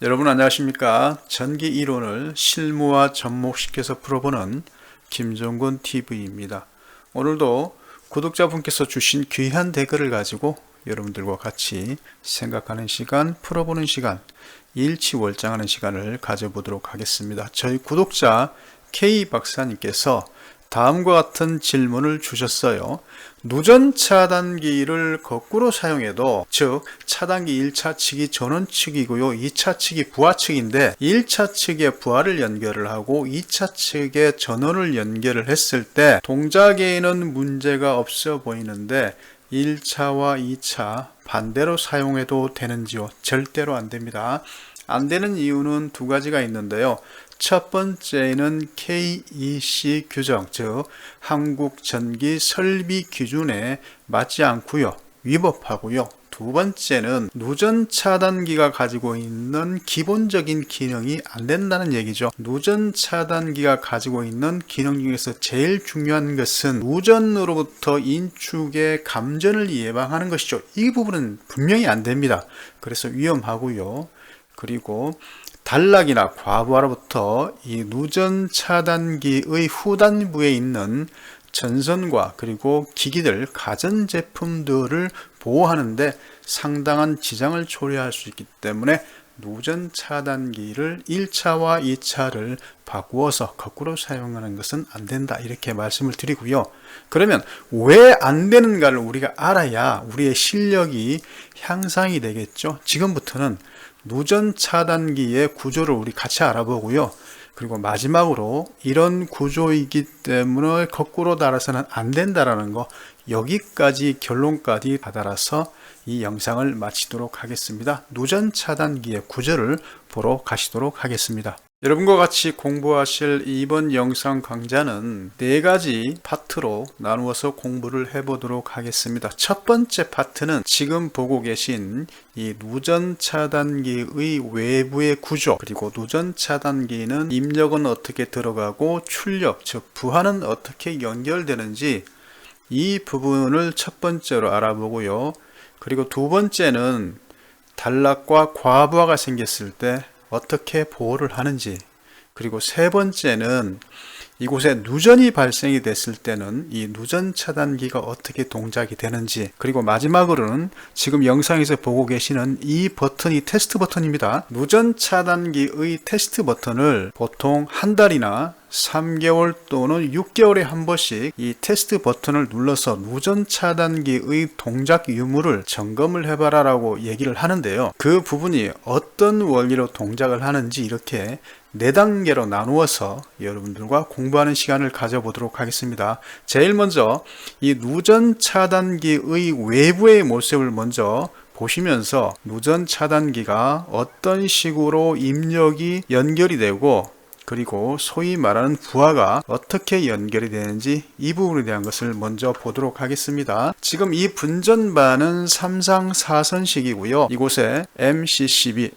여러분 안녕하십니까? 전기 이론을 실무화 접목시켜서 풀어보는 김종근 TV입니다. 오늘도 구독자분께서 주신 귀한 댓글을 가지고 여러분들과 같이 생각하는 시간, 풀어보는 시간, 일치월장하는 시간을 가져보도록 하겠습니다. 저희 구독자 K 박사님께서 다음과 같은 질문을 주셨어요. 누전 차단기를 거꾸로 사용해도, 즉 차단기 1차 측이 전원 측이고요, 2차 측이 부하 측인데 1차 측에 부하를 연결을 하고 2차 측에 전원을 연결을 했을 때 동작에는 문제가 없어 보이는데 1차와 2차 반대로 사용해도 되는지요? 절대로 안 됩니다. 안 되는 이유는 두 가지가 있는데요. 첫 번째는 KEC 규정, 즉 한국전기설비 기준에 맞지 않고요, 위법하고요. 두 번째는 누전 차단기가 가지고 있는 기본적인 기능이 안 된다는 얘기죠. 누전 차단기가 가지고 있는 기능 중에서 제일 중요한 것은 누전으로부터 인축의 감전을 예방하는 것이죠. 이 부분은 분명히 안 됩니다. 그래서 위험하고요. 그리고 단락이나 과부하로부터 이 누전 차단기의 후단부에 있는 전선과 그리고 기기들, 가전제품들을 보호하는데 상당한 지장을 초래할 수 있기 때문에 누전 차단기를 1차와 2차를 바꾸어서 거꾸로 사용하는 것은 안 된다, 이렇게 말씀을 드리고요. 그러면 왜 안 되는가를 우리가 알아야 우리의 실력이 향상이 되겠죠. 지금부터는 누전 차단기의 구조를 우리 같이 알아보고요. 그리고 마지막으로 이런 구조이기 때문에 거꾸로 달아서는 안 된다라는 거, 여기까지 결론까지 다달아서 이 영상을 마치도록 하겠습니다. 누전 차단기의 구조를 보러 가시도록 하겠습니다. 여러분과 같이 공부하실 이번 영상 강좌는 네 가지 파트로 나누어서 공부를 해보도록 하겠습니다. 첫 번째 파트는 지금 보고 계신 이 누전 차단기의 외부의 구조, 그리고 누전 차단기는 입력은 어떻게 들어가고 출력, 즉 부하는 어떻게 연결되는지 이 부분을 첫 번째로 알아보고요. 그리고 두 번째는 단락과 과부하가 생겼을 때 어떻게 보호를 하는지, 그리고 세 번째는 이곳에 누전이 발생이 됐을 때는 이 누전 차단기가 어떻게 동작이 되는지, 그리고 마지막으로는 지금 영상에서 보고 계시는 이 버튼이 테스트 버튼입니다. 누전 차단기의 테스트 버튼을 보통 한 달이나 3개월 또는 6개월에 한 번씩 이 테스트 버튼을 눌러서 누전 차단기의 동작 유무를 점검을 해봐라 라고 얘기를 하는데요. 그 부분이 어떤 원리로 동작을 하는지 이렇게 4단계로 나누어서 여러분들과 공부하는 시간을 가져보도록 하겠습니다. 제일 먼저 이 누전 차단기의 외부의 모습을 먼저 보시면서 누전 차단기가 어떤 식으로 입력이 연결이 되고, 그리고 소위 말하는 부하가 어떻게 연결이 되는지 이 부분에 대한 것을 먼저 보도록 하겠습니다. 지금 이 분전반은 3상 4선식이고요. 이곳에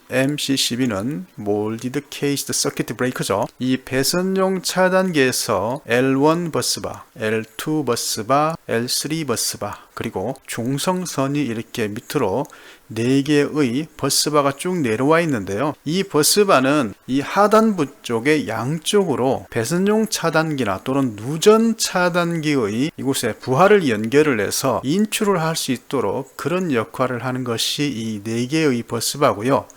MCCB는 Molded Cased Circuit Breaker죠. 이 배선용 차단기에서 L1 버스바, L2 버스바, L3 버스바, 그리고 중성선이 이렇게 밑으로 4개의 버스바가 쭉 내려와 있는데요. 이 버스바는 이 하단부 쪽에 양쪽으로 배선용 차단기나 또는 누전 차단기의 이곳에 부하를 연결을 해서 인출을 할 수 있도록 그런 역할을 하는 것이 이 4개의 버스바고요.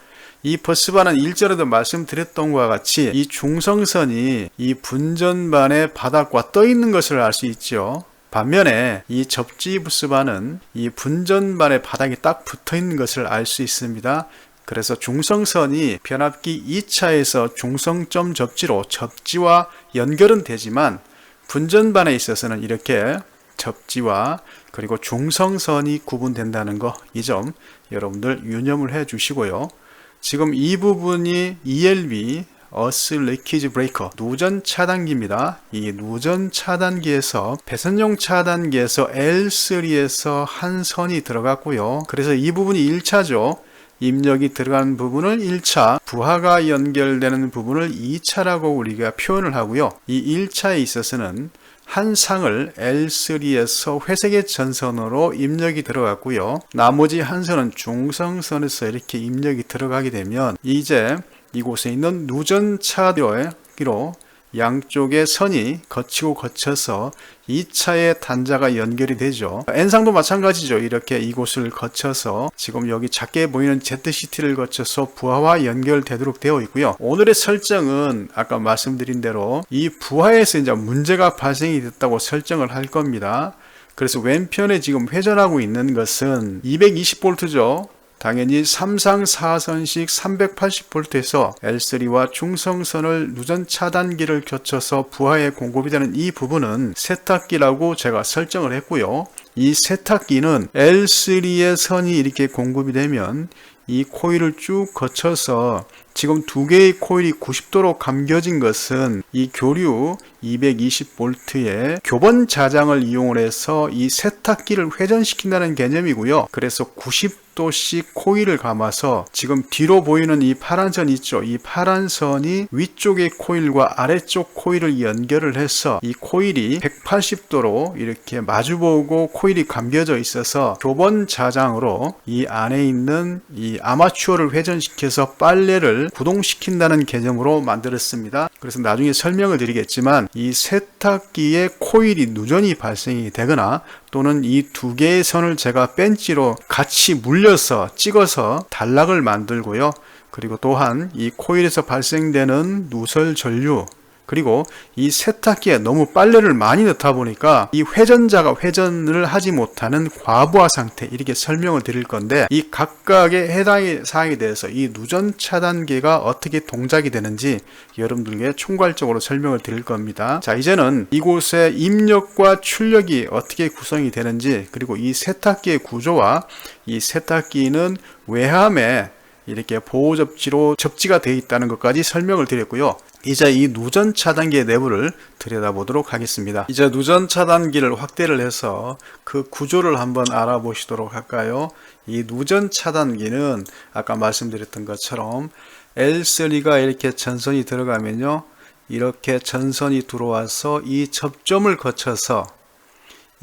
이 버스바는 일전에도 말씀드렸던 것과 같이 이 중성선이 이 분전반의 바닥과 떠 있는 것을 알 수 있죠. 반면에 이 접지 부스바는 이 분전반의 바닥이 딱 붙어 있는 것을 알 수 있습니다. 그래서 중성선이 변압기 2차에서 중성점 접지로 접지와 연결은 되지만 분전반에 있어서는 이렇게 접지와 그리고 중성선이 구분된다는 거, 이 점 여러분들 유념을 해 주시고요. 지금 이 부분이 ELB 어스 리키지 브레이커 누전 차단기입니다. 이 누전 차단기에서 배선용 차단기에서 L3에서 한 선이 들어갔고요. 그래서 이 부분이 1차죠. 입력이 들어간 부분을 1차, 부하가 연결되는 부분을 2차라고 우리가 표현을 하고요. 이 1차에 있어서는 한 상을 L3에서 회색의 전선으로 입력이 들어갔고요. 나머지 한 선은 중성선에서 이렇게 입력이 들어가게 되면 이제 이곳에 있는 누전차기로 양쪽의 선이 거쳐서 2차의 단자가 연결이 되죠. N상도 마찬가지죠. 이렇게 이곳을 거쳐서 지금 여기 작게 보이는 ZCT를 거쳐서 부하와 연결되도록 되어 있고요. 오늘의 설정은 아까 말씀드린 대로 이 부하에서 이제 문제가 발생이 됐다고 설정을 할 겁니다. 그래서 왼편에 지금 회전하고 있는 것은 220V죠. 당연히 3상 4선식 380V에서 L3와 중성선을 누전 차단기를 거쳐서 부하에 공급이 되는 이 부분은 세탁기라고 제가 설정을 했고요. 이 세탁기는 L3의 선이 이렇게 공급이 되면 이 코일을 쭉 거쳐서 지금 두 개의 코일이 90도로 감겨진 것은 이 교류 220V의 교번 자장을 이용을 해서 이 세탁기를 회전시킨다는 개념이고요. 그래서 90도씩 코일을 감아서 지금 뒤로 보이는 이 파란 선 있죠. 이 파란 선이 위쪽의 코일과 아래쪽 코일을 연결을 해서 이 코일이 180도로 이렇게 마주보고 코일이 감겨져 있어서 교번 자장으로 이 안에 있는 이 아마추어를 회전시켜서 빨래를 구동시킨다는 개념으로 만들었습니다. 그래서 나중에 설명을 드리겠지만 이 세탁기의 코일이 누전이 발생이 되거나 또는 이 두 개의 선을 제가 벤치로 같이 물려서 찍어서 단락을 만들고요. 그리고 또한 이 코일에서 발생되는 누설 전류 그리고 이 세탁기에 너무 빨래를 많이 넣다 보니까 이 회전자가 회전을 하지 못하는 과부하 상태 이렇게 설명을 드릴 건데 이 각각의 해당의 사항에 대해서 이 누전 차단기가 어떻게 동작이 되는지 여러분들께 총괄적으로 설명을 드릴 겁니다. 자, 이제는 이곳의 입력과 출력이 어떻게 구성이 되는지 그리고 이 세탁기의 구조와 이 세탁기는 외함에 이렇게 보호 접지로 접지가 되어 있다는 것까지 설명을 드렸고요. 이제 이 누전 차단기의 내부를 들여다보도록 하겠습니다. 이제 누전 차단기를 확대를 해서 그 구조를 한번 알아보시도록 할까요? 이 누전 차단기는 아까 말씀드렸던 것처럼 L3가 이렇게 전선이 들어가면요. 이렇게 전선이 들어와서 이 접점을 거쳐서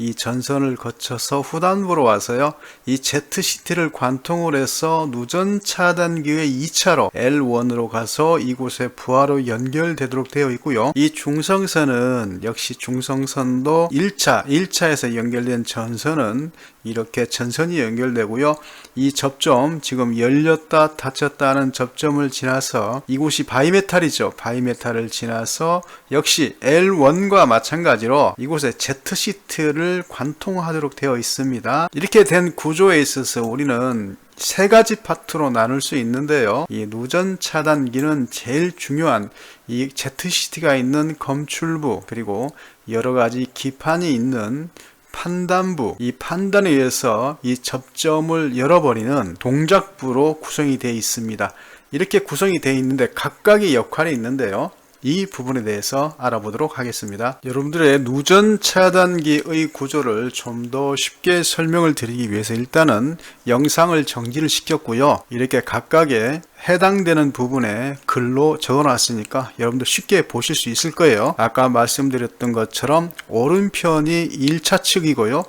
이 전선을 거쳐서 후단부로 와서요. 이 ZCT를 관통을 해서 누전 차단기의 2차로 L1으로 가서 이곳에 부하로 연결되도록 되어 있고요. 이 중성선은 역시 중성선도 1차에서 연결된 전선은 이렇게 전선이 연결되고요. 이 접점 지금 열렸다 닫혔다 하는 접점을 지나서 이곳이 바이메탈이죠. 바이메탈을 지나서 역시 L1과 마찬가지로 이곳에 ZCT를 관통하도록 되어 있습니다. 이렇게 된 구조에 있어서 우리는 세 가지 파트로 나눌 수 있는데요. 이 누전 차단기는 제일 중요한 이 ZCT가 있는 검출부 그리고 여러 가지 기판이 있는 판단부, 이 판단에 의해서 이 접점을 열어버리는 동작부로 구성이 되어 있습니다. 이렇게 구성이 되어 있는데 각각의 역할이 있는데요. 이 부분에 대해서 알아보도록 하겠습니다. 여러분들의 누전 차단기의 구조를 좀 더 쉽게 설명을 드리기 위해서 일단은 영상을 정지를 시켰고요. 이렇게 각각의 해당되는 부분에 글로 적어 놨으니까 여러분들 쉽게 보실 수 있을 거예요. 아까 말씀드렸던 것처럼 오른편이 1차 측이고요.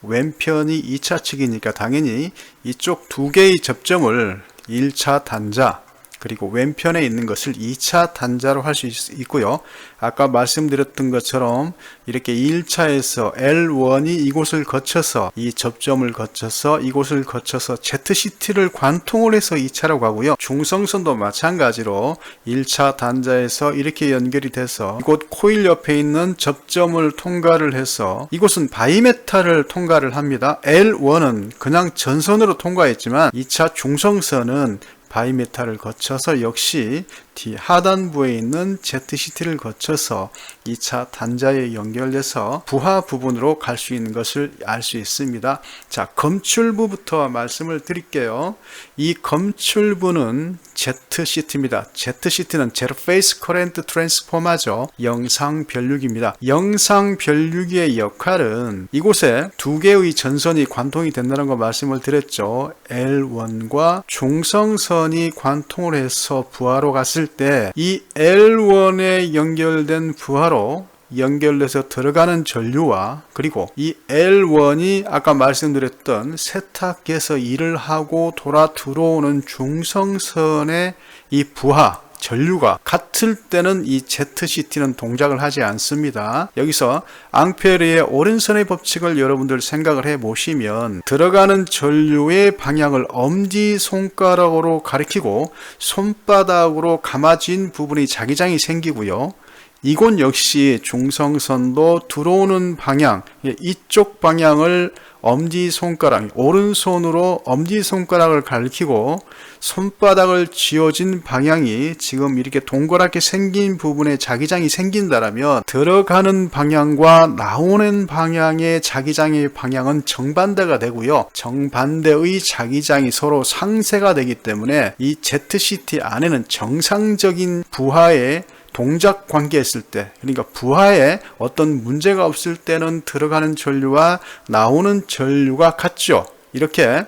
왼편이 2차 측이니까 당연히 이쪽 두 개의 접점을 1차 단자 그리고 왼편에 있는 것을 2차 단자로 할 수 있고요. 아까 말씀드렸던 것처럼 이렇게 1차에서 L1이 이곳을 거쳐서 이 접점을 거쳐서 이곳을 거쳐서 ZCT를 관통을 해서 2차로 가고요. 중성선도 마찬가지로 1차 단자에서 이렇게 연결이 돼서 이곳 코일 옆에 있는 접점을 통과를 해서 이곳은 바이메탈을 통과를 합니다. L1은 그냥 전선으로 통과했지만 2차 중성선은 바이메탈을 거쳐서 역시 뒤 하단부에 있는 ZCT를 거쳐서 2차 단자에 연결돼서 부하 부분으로 갈 수 있는 것을 알 수 있습니다. 자, 검출부부터 말씀을 드릴게요. 이 검출부는 ZCT입니다. ZCT는 Zero Phase Current Transformer죠. 영상 변류기입니다. 영상 변류기의 역할은 이곳에 두 개의 전선이 관통이 된다는 거 말씀을 드렸죠. L1과 중성선이 관통을 해서 부하로 갔을 때 이 L1에 연결된 부하로 연결돼서 들어가는 전류와 그리고 이 L1이 아까 말씀드렸던 세탁기에서 일을 하고 돌아 들어오는 중성선의 이 부하 전류가 같을 때는 이 ZCT는 동작을 하지 않습니다. 여기서 앙페르의 오른손의 법칙을 여러분들 생각을 해 보시면 들어가는 전류의 방향을 엄지손가락으로 가리키고 손바닥으로 감아진 부분이 자기장이 생기고요. 이곳 역시 중성선도 들어오는 방향, 이쪽 방향을 엄지손가락, 오른손으로 엄지손가락을 가리키고 손바닥을 쥐어진 방향이 지금 이렇게 동그랗게 생긴 부분에 자기장이 생긴다면 들어가는 방향과 나오는 방향의 자기장의 방향은 정반대가 되고요. 정반대의 자기장이 서로 상쇄가 되기 때문에 이 ZCT 안에는 정상적인 부하의 동작 관계했을 때, 그러니까 부하에 어떤 문제가 없을 때는 들어가는 전류와 나오는 전류가 같죠. 이렇게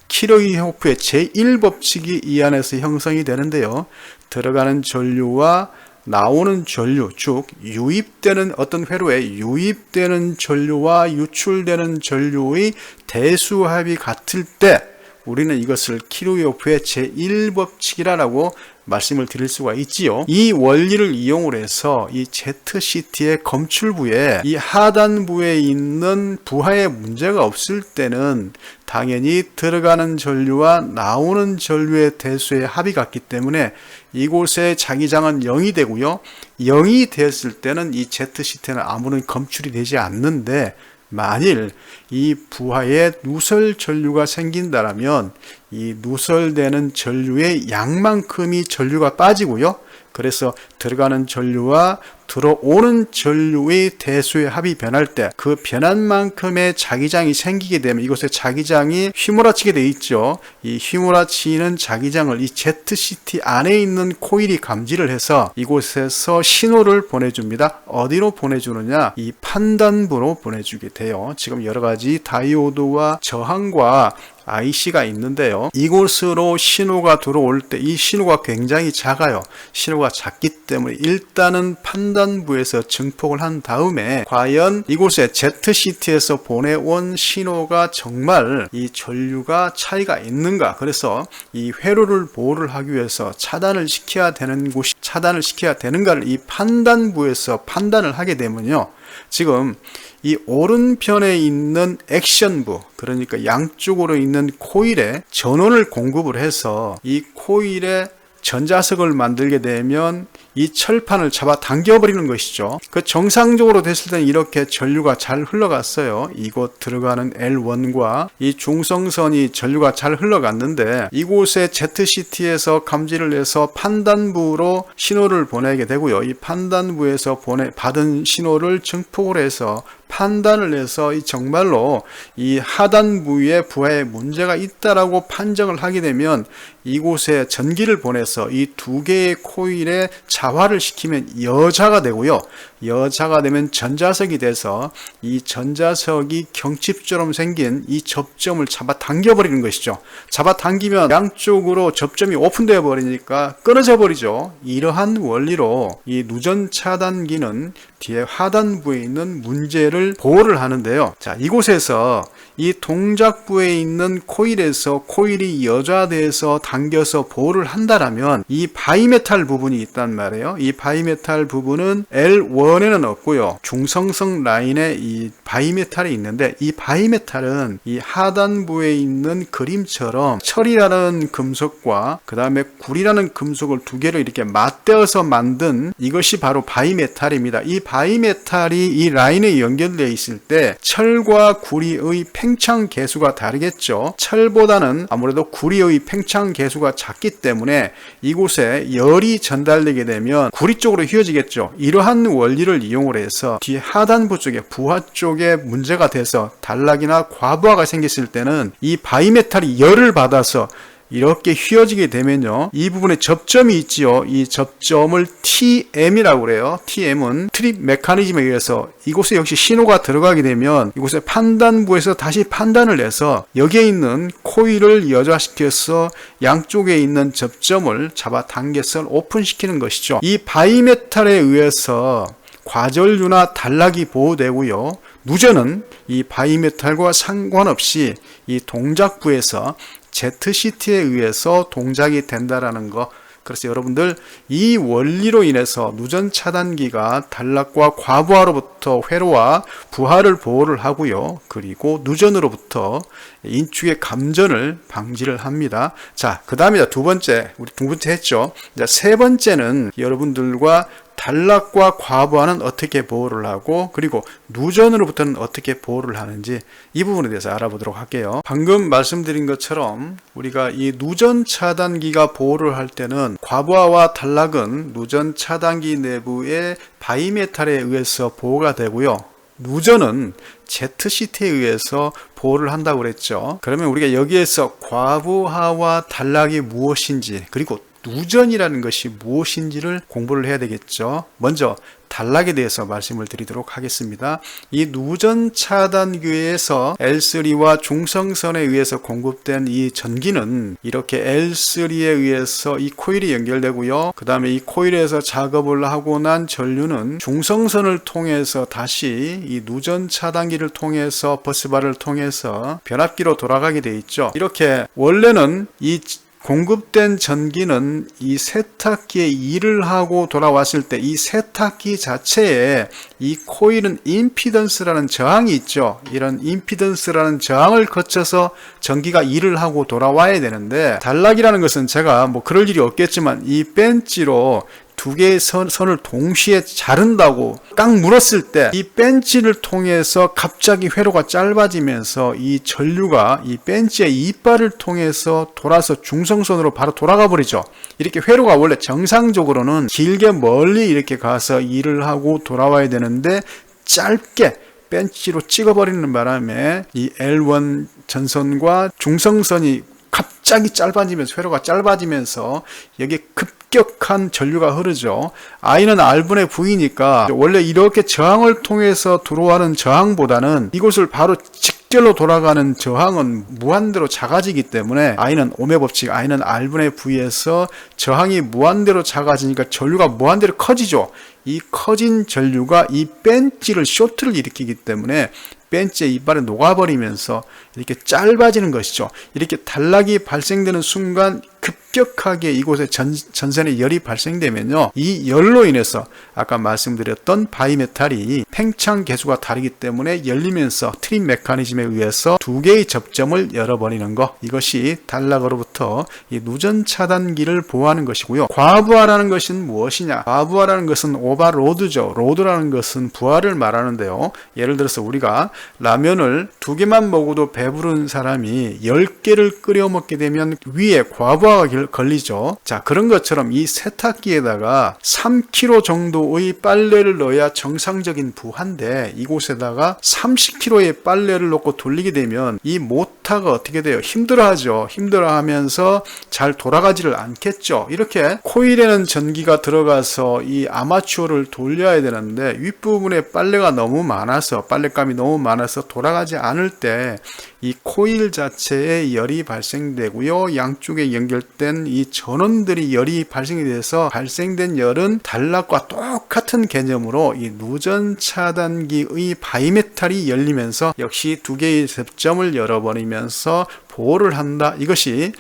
키르호프의 제1법칙이 이 안에서 형성이 되는데요. 들어가는 전류와 나오는 전류, 즉 유입되는 어떤 회로에 유입되는 전류와 유출되는 전류의 대수합이 같을 때 우리는 이것을 키르호프의 제1법칙이라고 말씀을 드릴 수가 있지요. 이 원리를 이용을 해서 이 ZCT의 검출부에 이 하단부에 있는 부하에 문제가 없을 때는 당연히 들어가는 전류와 나오는 전류의 대수의 합이 같기 때문에 이곳의 자기장은 0이 되고요. 0이 되었을 때는 이 ZCT는 아무런 검출이 되지 않는데 만일 이 부하에 누설 전류가 생긴다면 이 누설되는 전류의 양만큼이 전류가 빠지고요. 그래서 들어가는 전류와 들어오는 전류의 대수의 합이 변할 때 그 변한 만큼의 자기장이 생기게 되면 이곳에 자기장이 휘몰아치게 되어 있죠. 이 휘몰아치는 자기장을 이 ZCT 안에 있는 코일이 감지를 해서 이곳에서 신호를 보내줍니다. 어디로 보내주느냐? 이 판단부로 보내주게 돼요. 지금 여러 가지 다이오드와 저항과 IC가 있는데요. 이곳으로 신호가 들어올 때 이 신호가 굉장히 작아요. 신호가 작기 때문에 일단은 판단부에서 증폭을 한 다음에 과연 이곳에 ZCT에서 보내온 신호가 정말 이 전류가 차이가 있는가. 그래서 이 회로를 보호를 하기 위해서 차단을 시켜야 되는 곳이 차단을 시켜야 되는가를 이 판단부에서 판단을 하게 되면요. 지금 이 오른편에 있는 액션부, 그러니까 양쪽으로 있는 코일에 전원을 공급을 해서 이 코일에 전자석을 만들게 되면 이 철판을 잡아 당겨버리는 것이죠. 그 정상적으로 됐을 때는 이렇게 전류가 잘 흘러갔어요. 이곳 들어가는 L1과 이 중성선이 전류가 잘 흘러갔는데 이곳에 ZCT에서 감지를 해서 판단부로 신호를 보내게 되고요. 이 판단부에서 받은 신호를 증폭을 해서 판단을 해서 이 정말로 이 하단부에 부하에 문제가 있다라고 판정을 하게 되면 이곳에 전기를 보내서 이 두 개의 코일에 자화를 시키면 여자가 되고요. 여자가 되면 전자석이 돼서 이 전자석이 경칩처럼 생긴 이 접점을 잡아 당겨버리는 것이죠. 잡아 당기면 양쪽으로 접점이 오픈되어 버리니까 끊어져 버리죠. 이러한 원리로 이 누전 차단기는 뒤에 하단부에 있는 문제를 보호를 하는데요. 자, 이곳에서 이 동작부에 있는 코일에서 코일이 여자돼서 당겨서 보호를 한다라면 이 바이메탈 부분이 있단 말이에요. 이 바이메탈 부분은 L1에는 없고요. 중성성 라인에 이 바이메탈이 있는데 이 바이메탈은 이 하단부에 있는 그림처럼 철이라는 금속과 그 다음에 구리라는 금속을 두 개를 이렇게 맞대어서 만든 이것이 바로 바이메탈입니다. 이 바이메탈이 이 라인에 연결되어 있을 때 철과 구리의 팽창 계수가 다르겠죠. 철보다는 아무래도 구리의 팽창 계수가 작기 때문에 이곳에 열이 전달되게 되면 구리 쪽으로 휘어지겠죠. 이러한 원리를 이용을 해서 뒤에 하단부 쪽에 부하 쪽에 문제가 돼서 단락이나 과부하가 생겼을 때는 이 바이메탈이 열을 받아서 이렇게 휘어지게 되면요. 이 부분에 접점이 있지요. 이 접점을 TM이라고 그래요. TM은 트립 메커니즘에 의해서 이곳에 역시 신호가 들어가게 되면 이곳에 판단부에서 다시 판단을 해서 여기에 있는 코일을 여자시켜서 양쪽에 있는 접점을 잡아당겨서 오픈시키는 것이죠. 이 바이메탈에 의해서 과전류나 단락이 보호되고요. 누전은 이 바이메탈과 상관없이 이 동작부에서 ZCT에 의해서 동작이 된다라는 거. 그래서 여러분들 이 원리로 인해서 누전 차단기가 단락과 과부하로부터 회로와 부하를 보호를 하고요. 그리고 누전으로부터 인축의 감전을 방지를 합니다. 자, 그 다음에 두 번째, 우리 두 번째 했죠. 이제 세 번째는 여러분들과 단락과 과부하는 어떻게 보호를 하고 그리고 누전으로부터는 어떻게 보호를 하는지 이 부분에 대해서 알아보도록 할게요. 방금 말씀드린 것처럼 우리가 이 누전 차단기가 보호를 할 때는 과부하와 단락은 누전 차단기 내부의 바이메탈에 의해서 보호가 되고요. 누전은 ZCT에 의해서 보호를 한다고 그랬죠. 그러면 우리가 여기에서 과부하와 단락이 무엇인지 그리고 누전이라는 것이 무엇인지를 공부를 해야 되겠죠. 먼저 단락에 대해서 말씀을 드리도록 하겠습니다. 이 누전 차단기에서 L3와 중성선에 의해서 공급된 이 전기는 이렇게 L3에 의해서 이 코일이 연결되고요. 그 다음에 이 코일에서 작업을 하고 난 전류는 중성선을 통해서 다시 이 누전 차단기를 통해서 버스바를 통해서 변압기로 돌아가게 돼 있죠. 이렇게 원래는 이 공급된 전기는 이 세탁기에 일을 하고 돌아왔을 때 이 세탁기 자체에 이 코일은 임피던스라는 저항이 있죠. 이런 임피던스라는 저항을 거쳐서 전기가 일을 하고 돌아와야 되는데 단락이라는 것은 제가 뭐 그럴 일이 없겠지만 이 벤치로 두 개의 선을 동시에 자른다고 깡 물었을 때 이 벤치를 통해서 갑자기 회로가 짧아지면서 이 전류가 이 벤치의 이빨을 통해서 돌아서 중성선으로 바로 돌아가 버리죠. 이렇게 회로가 원래 정상적으로는 길게 멀리 이렇게 가서 일을 하고 돌아와야 되는데 짧게 벤치로 찍어버리는 바람에 이 L1 전선과 중성선이 갑자기 짧아지면서 회로가 짧아지면서 여기에 급격한 전류가 흐르죠. I는 R분의 V니까 원래 이렇게 저항을 통해서 들어가는 저항보다는 이곳을 바로 직결로 돌아가는 저항은 무한대로 작아지기 때문에 I는 ohm의 법칙, I는 R분의 V에서 저항이 무한대로 작아지니까 전류가 무한대로 커지죠. 이 커진 전류가 이 벤치를 쇼트를 일으키기 때문에 벤치의 이빨에 녹아버리면서 이렇게 짧아지는 것이죠. 이렇게 단락이 발생되는 순간 급격하게 이곳에 전선에 열이 발생되면요. 이 열로 인해서 아까 말씀드렸던 바이메탈이 팽창 개수가 다르기 때문에 열리면서 트림 메커니즘에 의해서 두 개의 접점을 열어버리는 것. 이것이 단락으로부터 이 누전 차단기를 보호하는 것이고요. 과부하라는 것은 무엇이냐? 과부하라는 것은 오버로드죠. 로드라는 것은 부하를 말하는데요. 예를 들어서 우리가 라면을 2개만 먹어도 배부른 사람이 10개를 끓여 먹게 되면 위에 과부하가 걸리죠. 자, 그런 것처럼 이 세탁기에다가 3kg 정도의 빨래를 넣어야 정상적인 부하인데 이곳에다가 30kg의 빨래를 넣고 돌리게 되면 이 모터가 어떻게 돼요? 힘들어하죠. 힘들어하면서 잘 돌아가지를 않겠죠. 이렇게 코일에는 전기가 들어가서 이 아마추어를 돌려야 되는데 윗부분에 빨래가 너무 많아서 빨랫감이 너무 많아서 돌아가지 않을 때 이 코일 자체에 열이 발생되고요. 양쪽에 연결된 이 전원들이 열이 발생이 돼서 발생된 열은 단락과 똑같은 개념으로 이 누전 차단기의 바이메탈이 열리면서 역시 두 개의 접점을 열어버리면서 보호를 한다. 이것이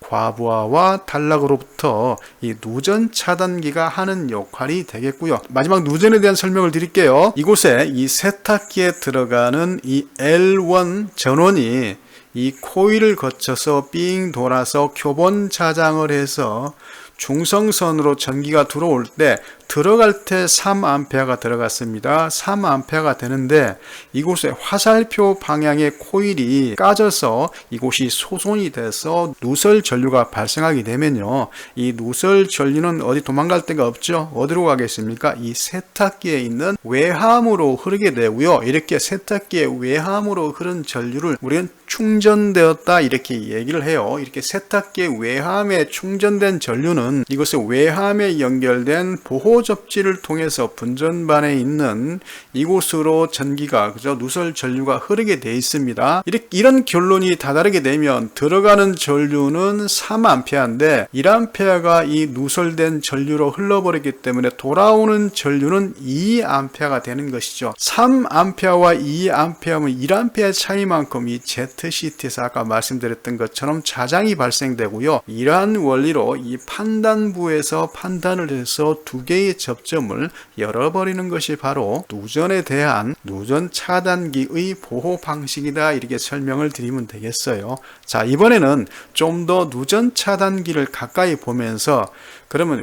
과부하와 단락으로부터 이 누전 차단기가 하는 역할이 되겠고요. 마지막 누전에 대한 설명을 드릴게요. 이곳에 이 세탁기에 들어가는 이 L1 전원이 이 코일을 거쳐서 삥 돌아서 교본 자장을 해서 중성선으로 전기가 들어올 때 들어갈 때 3A가 들어갔습니다. 3A가 되는데 이곳에 화살표 방향의 코일이 까져서 이곳이 소손이 돼서 누설 전류가 발생하게 되면요. 이 누설 전류는 어디 도망갈 데가 없죠. 어디로 가겠습니까? 이 세탁기에 있는 외함으로 흐르게 되고요. 이렇게 세탁기의 외함으로 흐른 전류를 우리는 충전되었다 이렇게 얘기를 해요. 이렇게 세탁기의 외함에 충전된 전류는 이것의 외함에 연결된 보호 보호 접지를 통해서 분전반에 있는 이곳으로 전기가 누설 전류가 흐르게 되어 있습니다. 이런 결론이 다다르게 되면 들어가는 전류는 3A인데 1A가 이 누설된 전류로 흘러버리기 때문에 돌아오는 전류는 2A가 되는 것이죠. 3A와 2A면 1A의 차이만큼 이 ZCT에서 아까 말씀드렸던 것처럼 자장이 발생되고요. 이러한 원리로 이 판단부에서 판단을 해서 두 개의 접점을 열어버리는 것이 바로 누전에 대한 누전 차단기의 보호 방식이다, 이렇게 설명을 드리면 되겠어요. 자, 이번에는 좀 더 누전 차단기를 가까이 보면서 그러면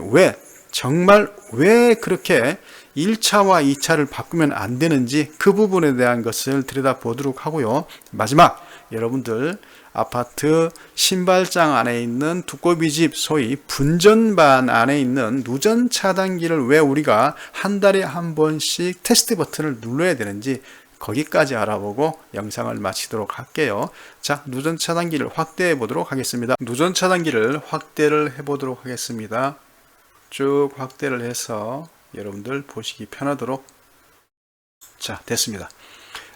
정말 왜 그렇게 1차와 2차를 바꾸면 안 되는지 그 부분에 대한 것을 들여다보도록 하고요. 마지막, 여러분들 아파트 신발장 안에 있는 두꺼비집, 소위 분전반 안에 있는 누전 차단기를 왜 우리가 한 달에 한 번씩 테스트 버튼을 눌러야 되는지 거기까지 알아보고 영상을 마치도록 할게요. 자, 누전 차단기를 확대해 보도록 하겠습니다. 누전 차단기를 확대를 해 보도록 하겠습니다. 쭉 확대를 해서 여러분들 보시기 편하도록. 자, 됐습니다.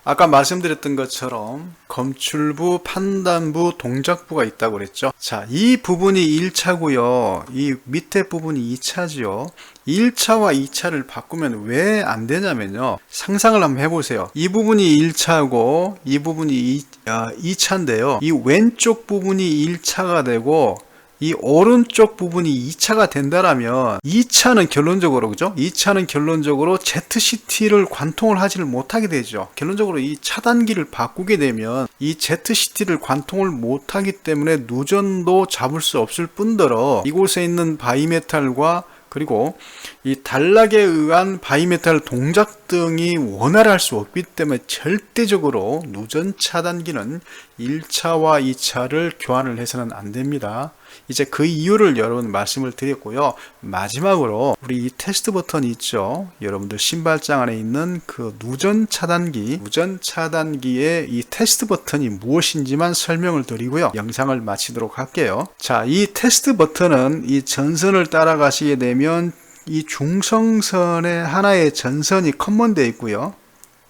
아까 말씀드렸던 것처럼 검출부, 판단부, 동작부가 있다고 그랬죠. 자, 이 부분이 1차고요. 이 밑에 부분이 2차지요. 1차와 2차를 바꾸면 왜 안 되냐면요. 상상을 한번 해보세요. 이 부분이 1차고 이 부분이 2차인데요. 이 왼쪽 부분이 1차가 되고 이 오른쪽 부분이 2차가 된다라면 2차는 결론적으로, 그죠? 2차는 결론적으로 ZCT를 관통을 하지를 못하게 되죠. 결론적으로 이 차단기를 바꾸게 되면 이 ZCT를 관통을 못하기 때문에 누전도 잡을 수 없을 뿐더러 이곳에 있는 바이메탈과 그리고 이 단락에 의한 바이메탈 동작 등이 원활할 수 없기 때문에 절대적으로 누전 차단기는 1차와 2차를 교환을 해서는 안 됩니다. 이제 그 이유를 여러분 말씀을 드렸고요. 마지막으로 우리 이 테스트 버튼이 있죠. 여러분들 신발장 안에 있는 그 누전 차단기의 이 테스트 버튼이 무엇인지만 설명을 드리고요. 영상을 마치도록 할게요. 자, 이 테스트 버튼은 이 전선을 따라가시게 되면 이 중성선에 하나의 전선이 커먼되어 있고요.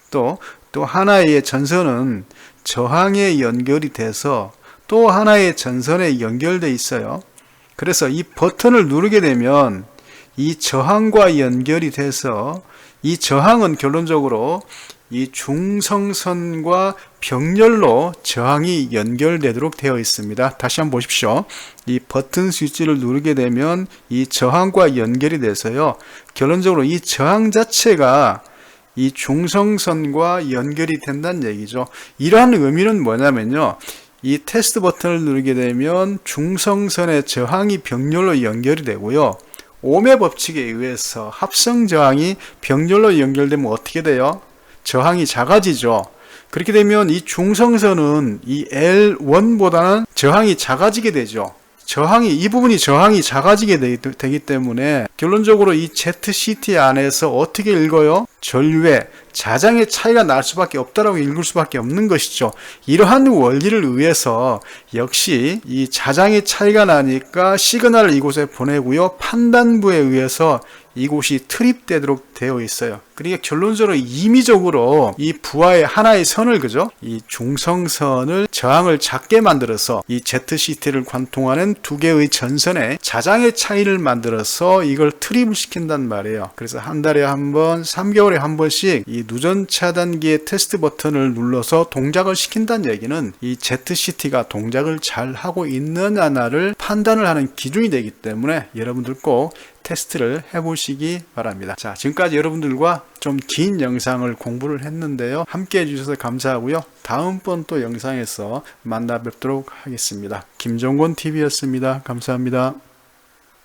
또 하나의 전선은 저항에 연결이 돼서 또 하나의 전선에 연결되어 있어요. 그래서 이 버튼을 누르게 되면 이 저항과 연결이 돼서 이 저항은 결론적으로 이 중성선과 병렬로 저항이 연결되도록 되어 있습니다. 다시 한번 보십시오. 이 버튼 스위치를 누르게 되면 이 저항과 연결이 돼서요. 결론적으로 이 저항 자체가 이 중성선과 연결이 된다는 얘기죠. 이러한 의미는 뭐냐면요. 이 테스트 버튼을 누르게 되면 중성선의 저항이 병렬로 연결이 되고요. ohm의 법칙에 의해서 합성 저항이 병렬로 연결되면 어떻게 돼요? 저항이 작아지죠. 그렇게 되면 이 중성선은 이 L1보다는 저항이 작아지게 되죠. 이 부분이 저항이 작아지게 되기 때문에 결론적으로 이 ZCT 안에서 어떻게 읽어요? 전류의 자장의 차이가 날 수밖에 없다라고 읽을 수밖에 없는 것이죠. 이러한 원리를 의해서 역시 이 자장의 차이가 나니까 시그널을 이곳에 보내고요. 판단부에 의해서 이곳이 트립되도록 되어 있어요. 그러니까 결론적으로 임의적으로 이 부하의 하나의 선을, 그죠? 이 중성선을 저항을 작게 만들어서 이 ZCT를 관통하는 두 개의 전선에 자장의 차이를 만들어서 이걸 트립을 시킨단 말이에요. 그래서 한 달에 한 번, 3개월에 한 번씩 이 누전 차단기의 테스트 버튼을 눌러서 동작을 시킨다는 얘기는 이 ZCT가 동작을 잘 하고 있느냐를 판단을 하는 기준이 되기 때문에 여러분들 꼭 테스트를 해보시기 바랍니다. 자, 지금까지 여러분들과 좀 긴 영상을 공부를 했는데요. 함께 해주셔서 감사하고요. 다음번 또 영상에서 만나 뵙도록 하겠습니다. 김종곤TV였습니다. 감사합니다.